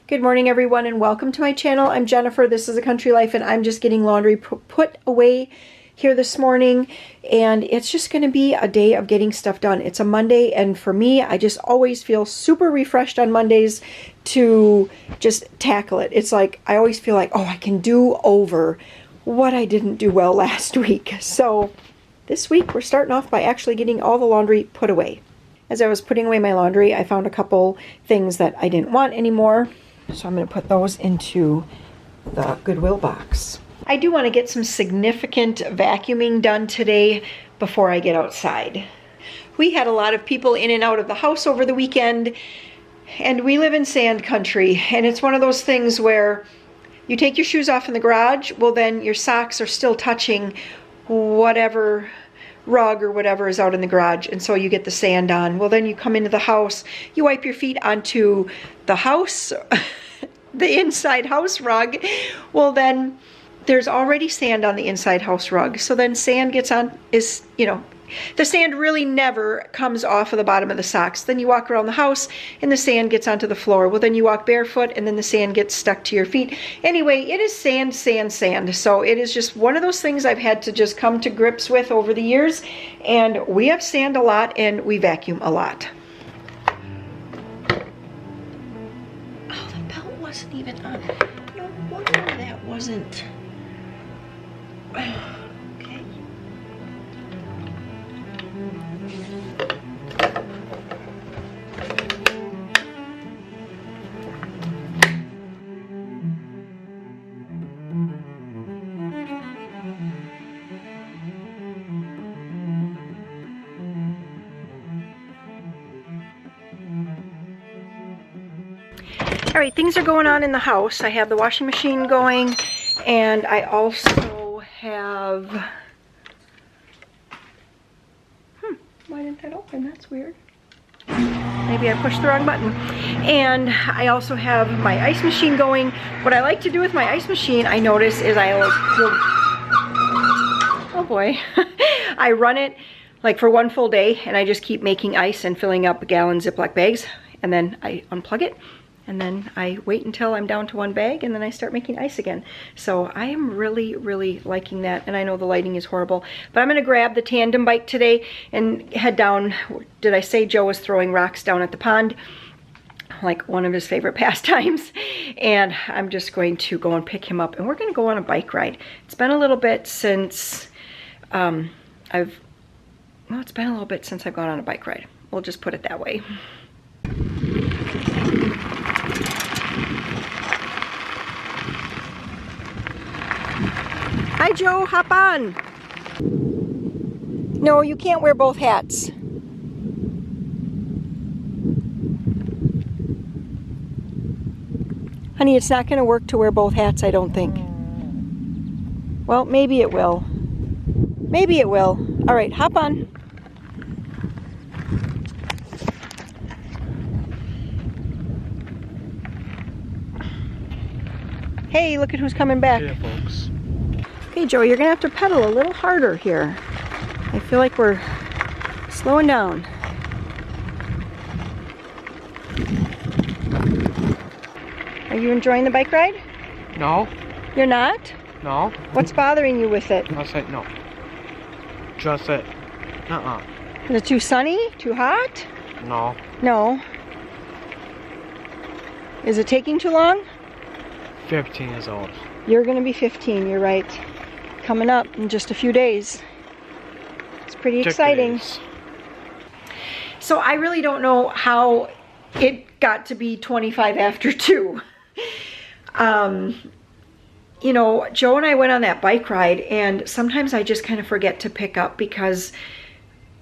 Good morning, everyone, and welcome to my channel. I'm Jennifer. This is A Country Life, and I'm just getting laundry put away here this morning, and it's just going to be a day of getting stuff done. It's a Monday, and for me, I just always feel super refreshed on Mondays to just tackle it. It's like I always feel like, oh, I can do over what I didn't do well last week. So this week, we're starting off by actually getting all the laundry put away. As I was putting away my laundry, I found a couple things that I didn't want anymore. So I'm going to put those into the Goodwill box. I do want to get some significant vacuuming done today before I get outside. We had a lot of people in and out of the house over the weekend, and we live in sand country, and it's one of those things where you take your shoes off in the garage, well then your socks are still touching whatever rug or whatever is out in the garage, and so you get the sand on. Well, then you come into the house, you wipe your feet onto the house, the inside house rug. Well, then there's already sand on the inside house rug. So then sand gets on, the sand really never comes off of the bottom of the socks. Then you walk around the house and the sand gets onto the floor. Well, then you walk barefoot and then the sand gets stuck to your feet. Anyway, it is sand, sand, sand. So it is just one of those things I've had to just come to grips with over the years. And we have sand a lot and we vacuum a lot. Oh, the belt wasn't even on. No wonder that wasn't. Okay. All right, things are going on in the house. I have the washing machine going, and I also have, why didn't that open? That's weird. Maybe I pushed the wrong button. And I also have my ice machine going. What I like to do with my ice machine, I notice, is oh boy, I run it like for one full day, and I just keep making ice and filling up gallon Ziploc bags, and then I unplug it. And then I wait until I'm down to one bag, and then I start making ice again. So I am really, really liking that. And I know the lighting is horrible, but I'm gonna grab the Tandem bike today and head down. Did I say Joe was throwing rocks down at the pond? Like one of his favorite pastimes. And I'm just going to go and pick him up, and we're gonna go on a bike ride. It's been a little bit since it's been a little bit since I've gone on a bike ride. We'll just put it that way. Hi, Joe, hop on. No, you can't wear both hats. Honey, it's not gonna work to wear both hats, I don't think. Well, maybe it will. Maybe it will. All right, hop on. Hey, look at who's coming back. Yeah, folks. Okay, Joe, you're gonna have to pedal a little harder here. I feel like we're slowing down. Are you enjoying the bike ride? No. You're not? No. What's bothering you with it? I said no. Just it. Is it too sunny? Too hot? No. No. Is it taking too long? 15 years old. You're gonna be 15, you're right. Coming up in just a few days. It's pretty exciting. So I really don't know how it got to be 25 after 2. You know, Joe and I went on that bike ride, and sometimes I just kind of forget to pick up because,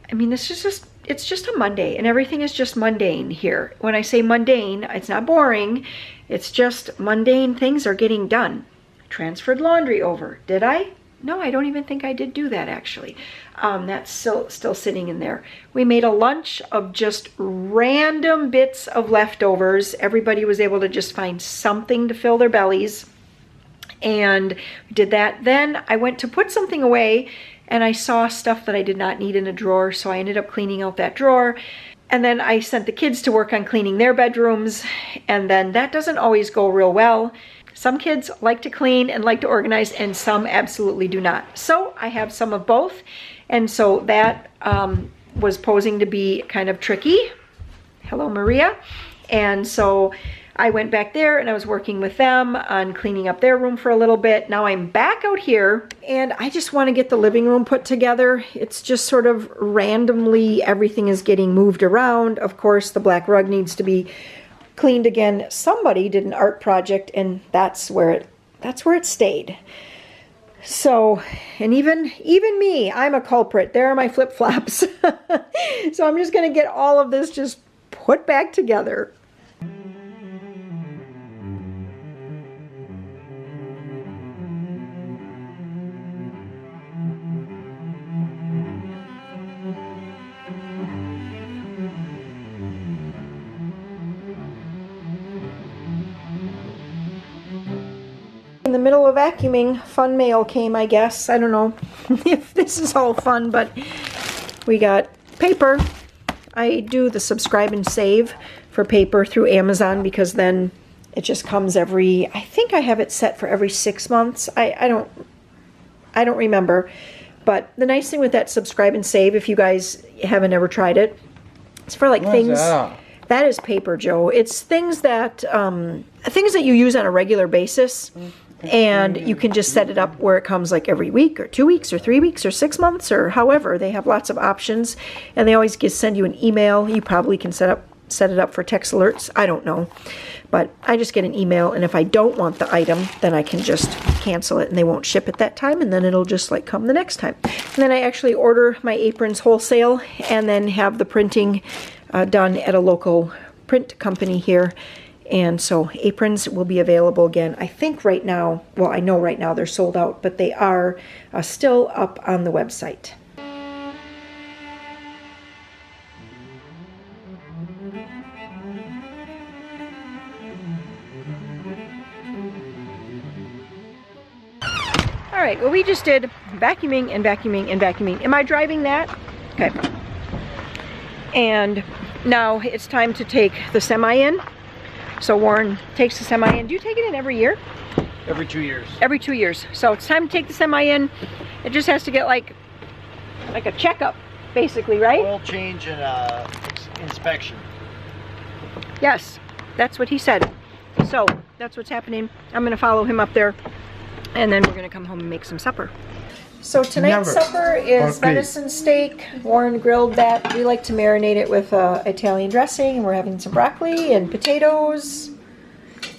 I mean, it's just a Monday, and everything is just mundane here. When I say mundane, it's not boring. It's just mundane things are getting done. Transferred laundry over. Did I? No, I don't even think I did do that, actually. That's still sitting in there. We made a lunch of just random bits of leftovers. Everybody was able to just find something to fill their bellies. And we did that. Then I went to put something away, and I saw stuff that I did not need in a drawer, so I ended up cleaning out that drawer. And then I sent the kids to work on cleaning their bedrooms, and then that doesn't always go real well. Some kids like to clean and like to organize, and some absolutely do not. So I have some of both, and so that was posing to be kind of tricky. Hello, Maria. And so I went back there and I was working with them on cleaning up their room for a little bit. Now I'm back out here and I just want to get the living room put together. It's just sort of randomly everything is getting moved around. Of course, the black rug needs to be cleaned again. Somebody did an art project and that's where it stayed. So, and even me, I'm a culprit. There are my flip-flops. So I'm just going to get all of this just put back together. In the middle of vacuuming, fun mail came, I guess. I don't know if this is all fun, but we got paper. I do the subscribe and save for paper through Amazon because then it just comes every, I think I have it set for every 6 months. I don't remember. But the nice thing with that subscribe and save, if you guys haven't ever tried it, it's for like things. That is paper, Joe. It's things that you use on a regular basis. And you can just set it up where it comes like every week or 2 weeks or 3 weeks or 6 months or however. They have lots of options, and they always send you an email. You probably can set it up for text alerts. I don't know, but I just get an email, and if I don't want the item, then I can just cancel it, and they won't ship it that time, and then it'll just like come the next time. And then I actually order my aprons wholesale, and then have the printing done at a local print company here. And so aprons will be available again. I think right now, well, I know right now they're sold out, but they are still up on the website. All right, well, we just did vacuuming and vacuuming and vacuuming. Am I driving that? Okay. And now it's time to take the semi in. So Warren takes the semi in. Do you take it in every year? Every 2 years. Every 2 years. So it's time to take the semi in. It just has to get like a checkup, basically, right? Oil change and inspection. Yes, that's what he said. So that's what's happening. I'm going to follow him up there, and then we're going to come home and make some supper. So tonight's supper is venison steak. Warren grilled that. We like to marinate it with Italian dressing, and we're having some broccoli and potatoes.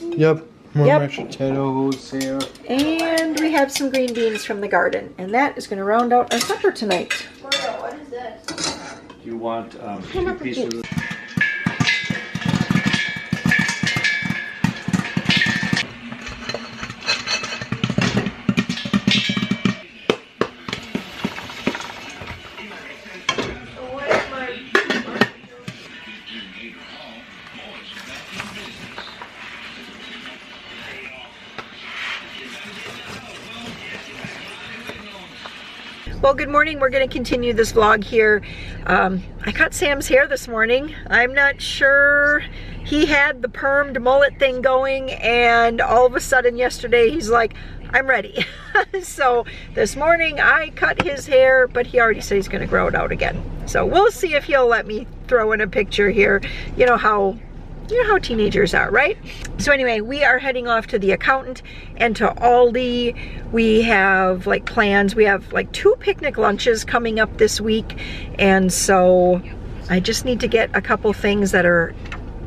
Yep. More mashed potatoes here. And we have some green beans from the garden, and that is going to round out our supper tonight. What is this? You want 2 pieces? Well, good morning. We're going to continue this vlog here. I cut Sam's hair this morning. I'm not sure. He had the permed mullet thing going, and all of a sudden yesterday he's like, I'm ready. So this morning I cut his hair, but he already said he's going to grow it out again. So we'll see if he'll let me throw in a picture here. You know how teenagers are, right? So anyway, we are heading off to the accountant and to Aldi. We have like plans. We have like 2 picnic lunches coming up this week. And so I just need to get a couple things that are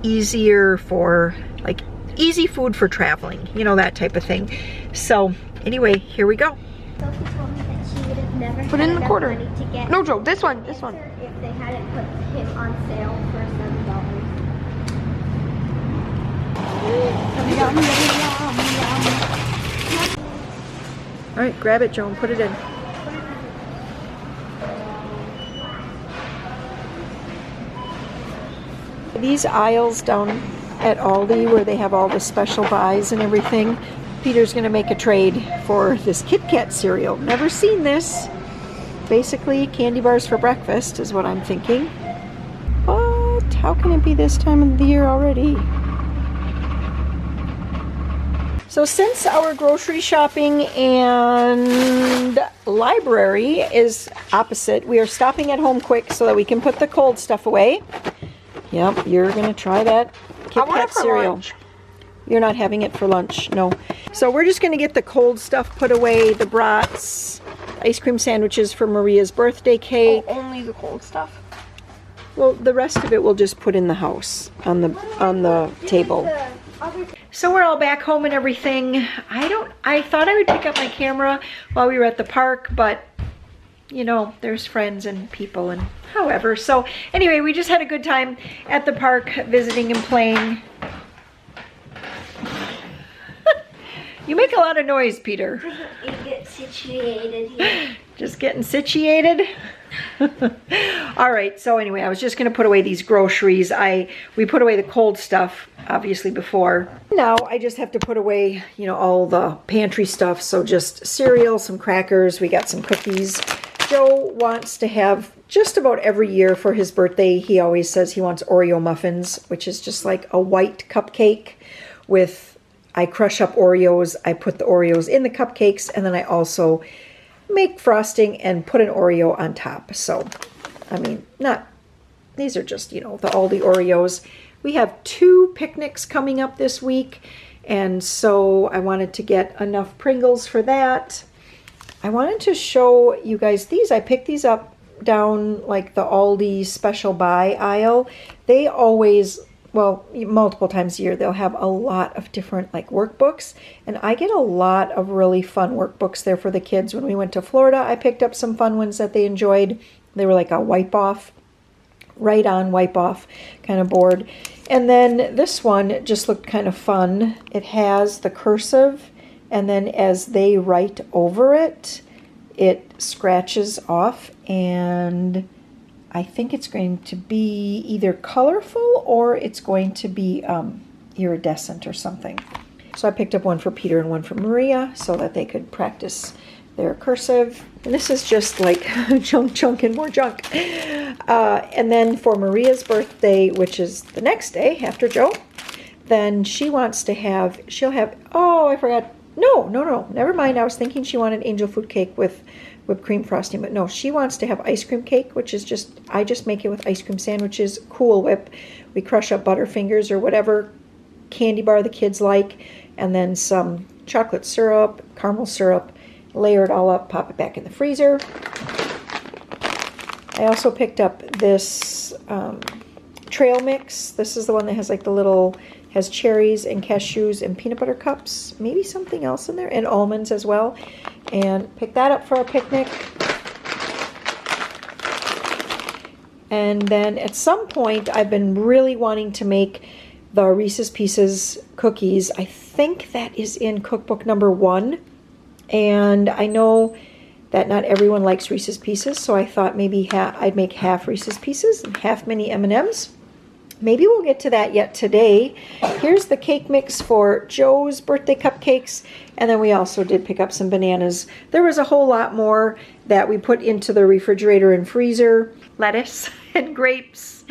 easier for, like easy food for traveling, you know, that type of thing. So anyway, here we go. Sophie told me that she would have never Put it in the quarter. money to get No, Joe, this one. if they hadn't put him on sale for $7. All right, grab it, Joan, put it in. These aisles down at Aldi where they have all the special buys and everything, Peter's gonna make a trade for this Kit Kat cereal. Never seen this. Basically, candy bars for breakfast is what I'm thinking. But How can it be this time of the year already? So since our grocery shopping and library is opposite, we are stopping at home quick so that we can put the cold stuff away. Yep, you're going to try that Kit Kat cereal. Lunch. You're not having it for lunch, no. So we're just going to get the cold stuff put away, the brats, ice cream sandwiches for Maria's birthday cake. Oh, only the cold stuff. Well, the rest of it we'll just put in the house on the table. So we're all back home and everything. I thought I would pick up my camera while we were at the park, but you know, there's friends and people and however. So anyway, we just had a good time at the park visiting and playing. You make a lot of noise, Peter. You get situated here. Just getting situated. All right, so anyway, I was just going to put away these groceries. We put away the cold stuff, obviously, before. Now I just have to put away, you know, all the pantry stuff. So just cereal, some crackers, we got some cookies. Joe wants to have, just about every year for his birthday, he always says he wants Oreo muffins, which is just like a white cupcake with, I crush up Oreos, I put the Oreos in the cupcakes, and then I also make frosting and put an Oreo on top. So, I mean, these are just, you know, the Aldi Oreos. We have 2 picnics coming up this week, and so I wanted to get enough Pringles for that. I wanted to show you guys these. I picked these up down like the Aldi special buy aisle. They always, well, multiple times a year, they'll have a lot of different like workbooks, and I get a lot of really fun workbooks there for the kids. When we went to Florida, I picked up some fun ones that they enjoyed. They were like a wipe off, write on, wipe off kind of board. And then this one just looked kind of fun. It has the cursive, and then as they write over it, it scratches off, and I think it's going to be either colorful or it's going to be iridescent or something. So I picked up one for Peter and one for Maria so that they could practice their cursive. And this is just like junk and more junk. And then for Maria's birthday, which is the next day after Joe, then she wants to have, oh, I forgot. No, never mind. I was thinking she wanted angel food cake with whipped cream frosting, but no, she wants to have ice cream cake, which is just, I just make it with ice cream sandwiches, Cool Whip. We crush up Butterfingers or whatever candy bar the kids like, and then some chocolate syrup, caramel syrup, layer it all up, pop it back in the freezer. I also picked up this trail mix. This is the one that has like the little, has cherries and cashews and peanut butter cups, maybe something else in there, and almonds as well. And picked that up for our picnic. And then at some point, I've been really wanting to make the Reese's Pieces cookies. I think that is in cookbook number 1. And I know that not everyone likes Reese's Pieces, so I thought maybe I'd make half Reese's Pieces and half mini M&Ms. Maybe we'll get to that yet today. Here's the cake mix for Joe's birthday cupcakes. And then we also did pick up some bananas. There was a whole lot more that we put into the refrigerator and freezer. Lettuce and grapes.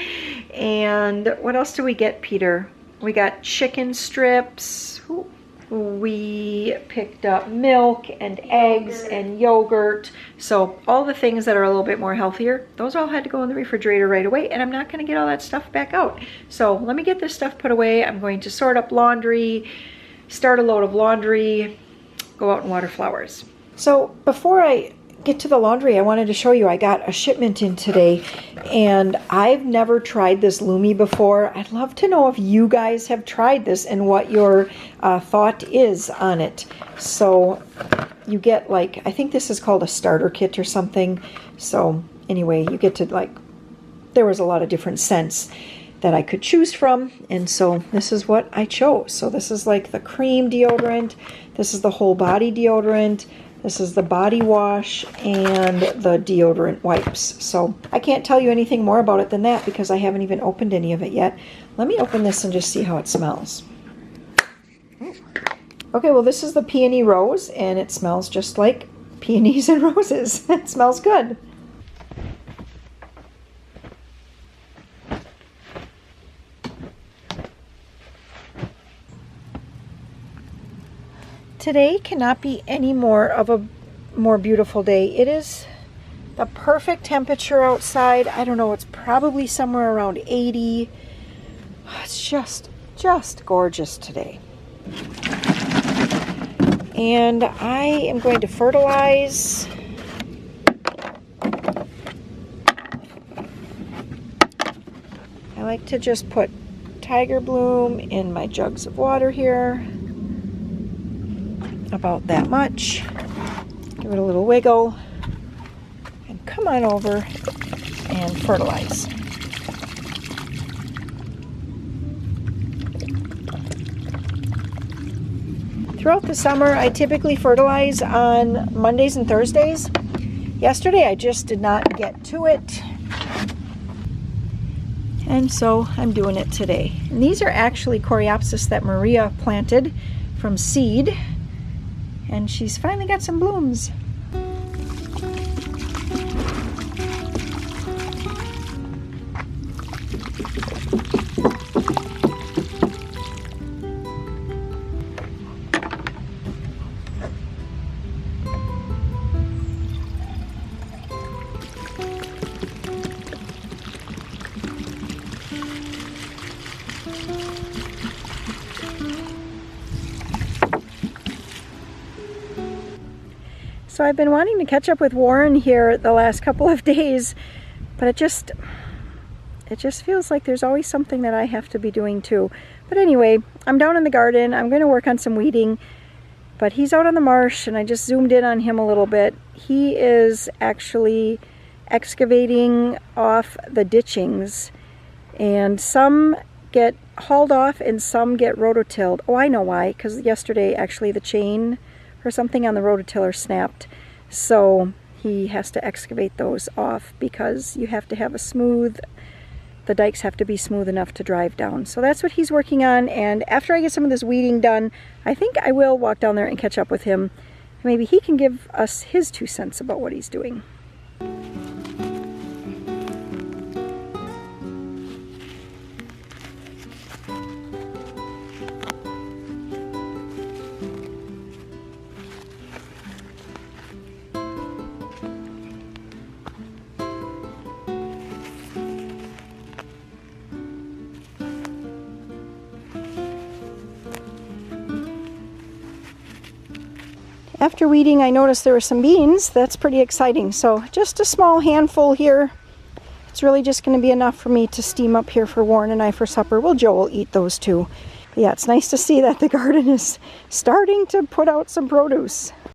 And what else did we get, Peter? We got chicken strips. Ooh. We picked up milk and eggs and yogurt. So all the things that are a little bit more healthier, those all had to go in the refrigerator right away, and I'm not going to get all that stuff back out. So let me get this stuff put away. I'm going to sort up laundry, start a load of laundry, go out and water flowers. So before I get to the laundry, I wanted to show you I got a shipment in today, and I've never tried this Lume before. I'd love to know if you guys have tried this and what your thought is on it. So you get like, I think this is called a starter kit or something. So anyway, you get to like, there was a lot of different scents that I could choose from, and so this is what I chose. So this is like the cream deodorant, this is the whole body deodorant, this is the body wash, and the deodorant wipes. So I can't tell you anything more about it than that because I haven't even opened any of it yet. Let me open this and just see how it smells. Okay, well this is the peony rose, and it smells just like peonies and roses. It smells good. Today cannot be any more of a more beautiful day. It is the perfect temperature outside. I don't know, it's probably somewhere around 80. It's just gorgeous today. And I am going to fertilize. I like to just put Tiger Bloom in my jugs of water here. About that much. Give it a little wiggle. And come on over and fertilize. Throughout the summer, I typically fertilize on Mondays and Thursdays. Yesterday, I just did not get to it. And so I'm doing it today. And these are actually Coreopsis that Maria planted from seed. And she's finally got some blooms. So I've been wanting to catch up with Warren here the last couple of days, but it just feels like there's always something that I have to be doing too. But anyway, I'm down in the garden. I'm going to work on some weeding, but he's out on the marsh and I just zoomed in on him a little bit. He is actually excavating off the ditchings, and some get hauled off and some get rototilled. Oh, I know why, because yesterday actually the chain or something on the rototiller snapped, so he has to excavate those off because you have to have the dikes have to be smooth enough to drive down. So that's what he's working on, and after I get some of this weeding done, I think I will walk down there and catch up with him. Maybe he can give us his 2 cents about what he's doing. After weeding, I noticed there were some beans. That's pretty exciting. So just a small handful here. It's really just going to be enough for me to steam up here for Warren and I for supper. Well, Joe will eat those too. But yeah, it's nice to see that the garden is starting to put out some produce.